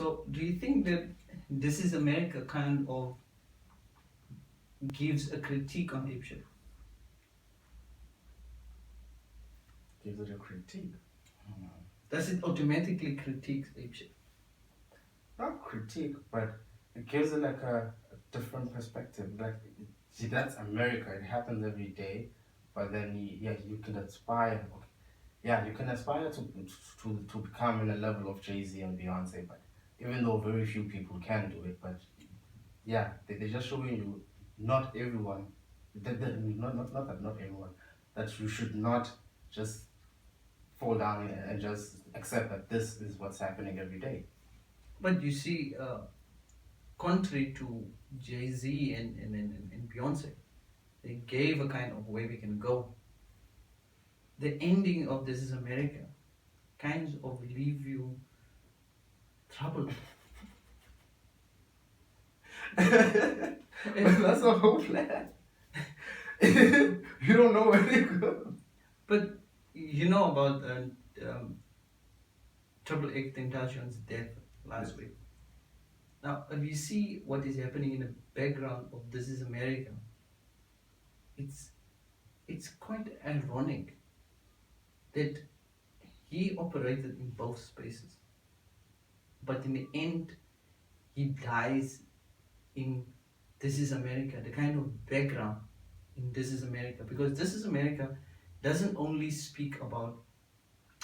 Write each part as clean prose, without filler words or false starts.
So do you think that This Is America kind of gives a critique on Ape? Gives it a critique. Does it automatically critique Ape? Not critique, but it gives it like a different perspective. Like, see, that's America. It happens every day, but then you can aspire. Okay. Yeah, you can aspire to become in a level of Jay-Z and Beyonce, but even though very few people can do it, but yeah, they're just showing you not everyone, not everyone, that you should not just fall down and just accept that this is what's happening every day. But you see, contrary to Jay-Z and Beyonce, they gave a kind of way we can go. The ending of This Is America kind of leave you troubled. That's a whole plan. You don't know where they go. But you know about Triple X Tentacion's death last week. Now, if you see what is happening in the background of This Is America, it's quite ironic that he operated in both spaces, but in the end, he dies in This Is America. The kind of background in This Is America, because This Is America doesn't only speak about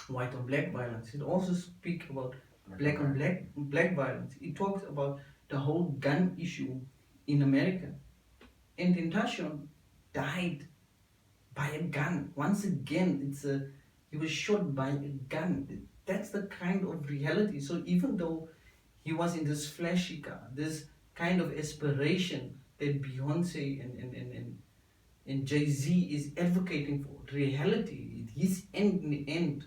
white on black violence, it also speaks about black on black violence. It talks about the whole gun issue in America. And Tentacion died by a gun. Once again, he was shot by a gun. That's the kind of reality. So even though he was in this flashy car, this kind of aspiration that Beyonce and Jay-Z is advocating for, reality, his end in the end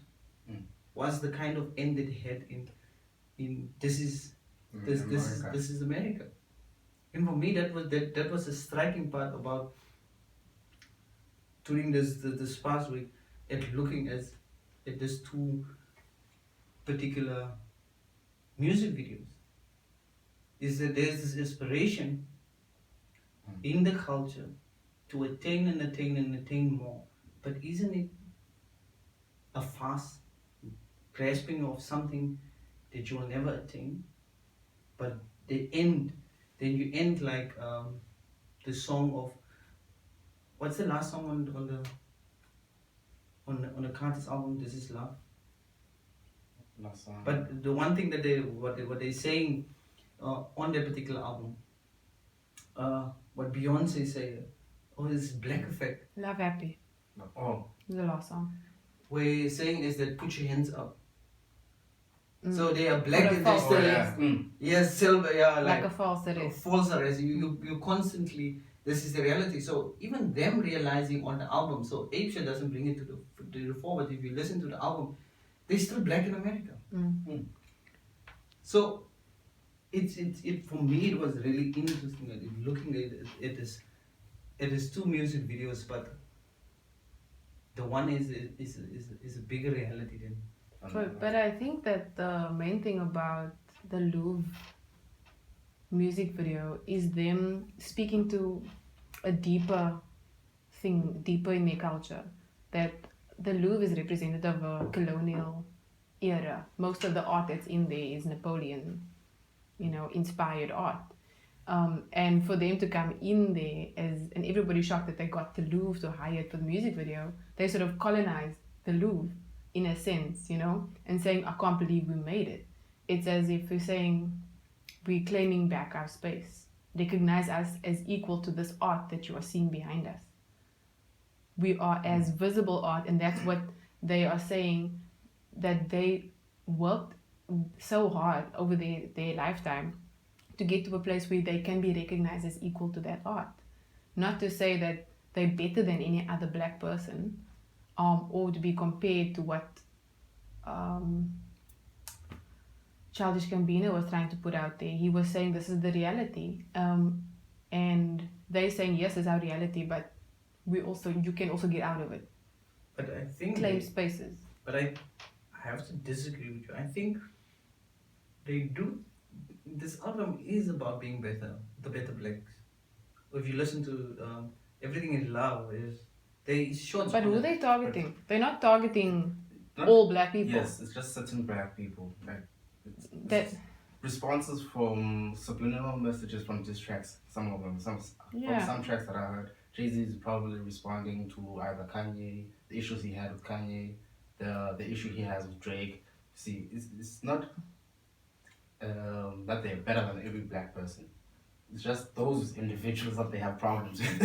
was the kind of end that he had in This Is America. And for me, that was a striking part about during this past week, at looking at these two particular music videos, is that there's this aspiration in the culture to attain and attain and attain more. But isn't it a fast grasping of something that you will never attain? But then you end like the song of, what's the last song on the Carter's album, This Is Love? Last song. But the one thing that what they're saying on that particular album, what Beyonce said, this Black Effect. Love Happy. Oh. The last song. Where he's saying is that put your hands up. So they are black and they still yes, silver, like a false arrest. False arrest. You constantly, this is the reality. So even them realizing on the album, so Apes doesn't bring it to the fore, but if you listen to the album, they're still black in America. So it for me it was really interesting looking at this two music videos, but the one is a bigger reality than. But I think that the main thing about the Louvre music video is them speaking to a deeper thing, deeper in their culture. That the Louvre is representative of a colonial era. Most of the art that's in there is Napoleon, inspired art. And for them to come in there and everybody shocked that they got the Louvre to hire it for the music video, they sort of colonized the Louvre in a sense, and saying, I can't believe we made it. It's as if we're saying, we're claiming back our space. Recognize us as equal to this art that you are seeing behind us. We are as visible art, and that's what they are saying, that they worked so hard over their lifetime to get to a place where they can be recognized as equal to that art. Not to say that they're better than any other black person, or to be compared to what Childish Gambino was trying to put out there. He was saying this is the reality, and they're saying yes, it's our reality, but you can also get out of it. But I think claim spaces. But I have to disagree with you. I think they do this album is about being better, the better blacks. If you listen to Everything is Love, is shots. But on who it. they targeting? They're not targeting Not- all black people. Yes, it's just certain black people. Like it's That responses from subliminal messages from diss tracks. Some of them, from Yeah. some tracks that I heard, Jay-Z is probably responding to either Kanye, the issues he had with Kanye, the issue he has with Drake. See, it's not that they're better than every black person. It's just those individuals that they have problems with.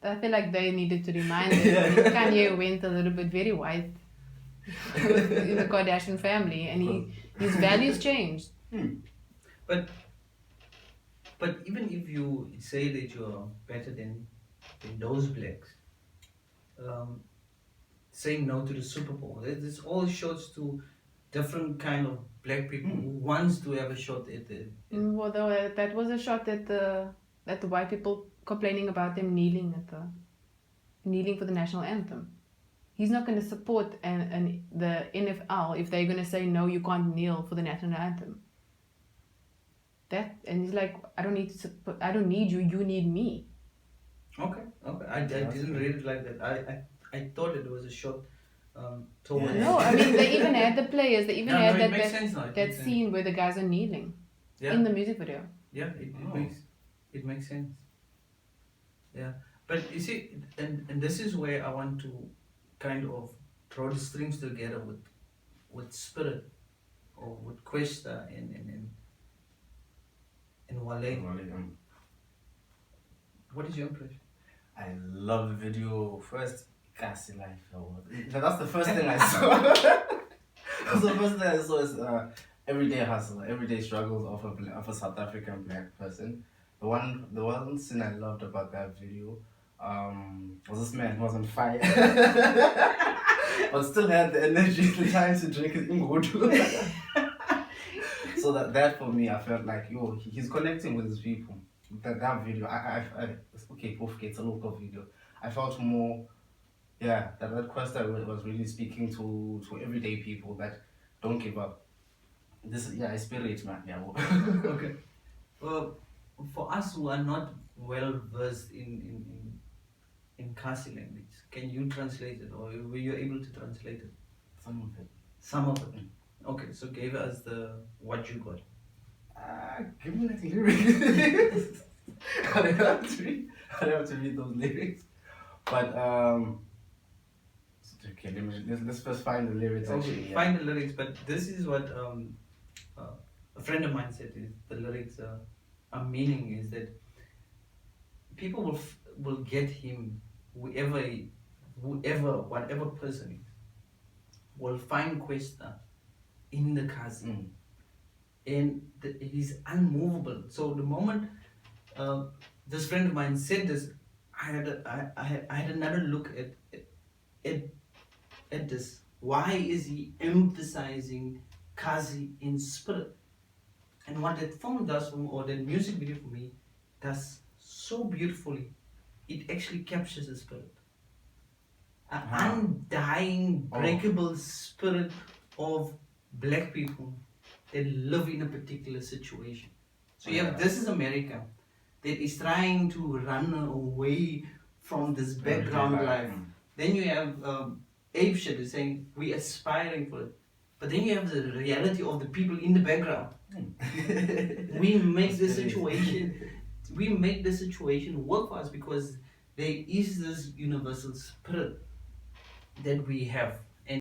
I feel like they needed to remind them. Kanye went a little bit very white in the Kardashian family, and his values changed. But even if you say that you're better than those blacks, saying no to the Super Bowl, this all shows to different kind of black people who wants to have a shot at it. Although that was a shot at the white people complaining about them kneeling for the national anthem. He's not going to support the NFL if they're going to say no, you can't kneel for the national anthem. And he's like, I don't need you. You need me. Okay. I didn't read it like that. I thought it was a shot towards. No, I mean they even had the players. They even had it makes sense now. that scene where the guys are kneeling in the music video. Yeah, it makes sense. Yeah, but you see, and this is where I want to kind of draw the strings together with Spirit or with Questa and Wale. What is your impression? I love the video. First, Kasi Life. That's the first thing I saw. That's the first thing I saw is everyday hustle, everyday struggles of a South African black person. The one thing I loved about that video was this man who was on fire, but still had the energy, the time to drink his Ingodu. So that for me, I felt like he's connecting with his people. That video, okay, it's a local video. I felt more, that Questa was really speaking to everyday people that don't give up. This is spirit, man. Yeah. Okay. Well, for us who are not well versed in Kasi language, can you translate it, or were you able to translate it? Some of it. Okay, so give us what you got. Give me like lyrics. I don't have to read those lyrics. But okay, let's first find the lyrics. Okay, find the lyrics. But this is what a friend of mine said. Is the lyrics are meaning is that people will get him, whatever person is, will find Questa in the Kasi. And he's unmovable. So the moment this friend of mine said this, I had another look at this. Why is he emphasizing Kasi in spirit? And what that film does for me, or that music video for me, does so beautifully, it actually captures the spirit. An undying, breakable spirit of black people that live in a particular situation. So this is America that is trying to run away from this background life. Then you have Apes that is saying we're aspiring for it. But then you have the reality of the people in the background. We make the situation work for us because there is this universal spirit that we have.